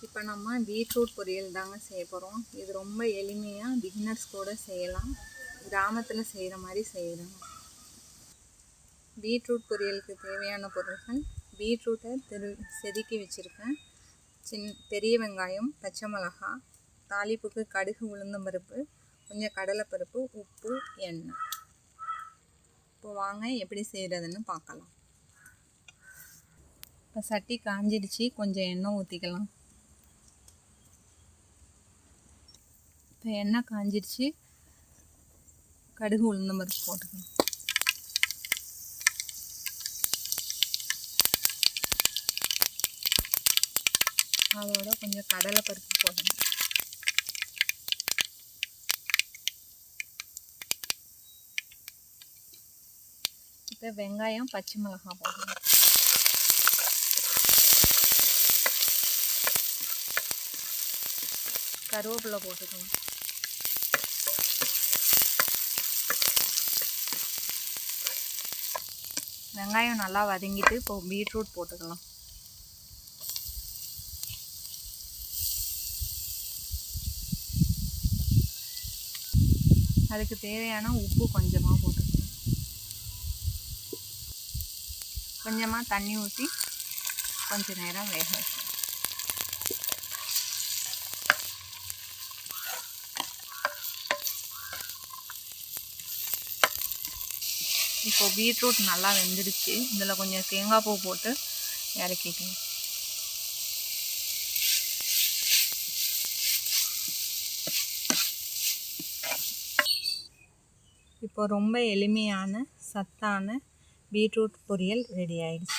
இப்போ நம்ம பீட்ரூட் பொரியல் தாங்க செய்ய போகிறோம். இது ரொம்ப எளிமையாக பிகினர்ஸ் கூட செய்யலாம். கிராமத்தில் செய்கிற மாதிரி செய்யலாம். பீட்ரூட் பொரியலுக்கு தேவையான பொருட்கள்: பீட்ரூட்டை செதுக்கி வச்சுருக்கேன், பெரிய வெங்காயம், பச்சை மிளகாய், தாளிப்புக்கு கடுகு, உளுந்தம்பருப்பு, கொஞ்சம் கடலைப்பருப்பு, உப்பு, எண்ணெய். இப்போ வாங்க எப்படி செய்கிறதுன்னு பார்க்கலாம். இப்போ சட்டி காஞ்சிடுச்சு, கொஞ்சம் எண்ணெய் ஊற்றிக்கலாம். இப்போ எண்ணெய் காஞ்சிடுச்சு, கடுகு, உளுந்தம்பருப்பு போட்டுக்கலாம். அதோட கொஞ்சம் கடலைப்பருப்பு போடணும். இப்போ வெங்காயம், பச்சை மிளகாய் போடணும். கருவேப்பிலை போட்டுக்கலாம். வெங்காயம் நல்லா வதங்கிட்டு இப்போ பீட்ரூட் போட்டுக்கலாம். அதுக்கு தேவையான உப்பு கொஞ்சமாக போட்டுக்கலாம். கொஞ்சமாக தண்ணி ஊற்றி கொஞ்சம் நேரம் வேக வைக்கணும். இப்போ பீட்ரூட் நல்லா வெந்துடுச்சு. இதில் கொஞ்சம் தேங்காய் பூ போட்டு இறக்கிக்கலாம். இப்போ ரொம்ப எளிமையான சத்தான பீட்ரூட் பொரியல் ரெடி ஆயிடுச்சு.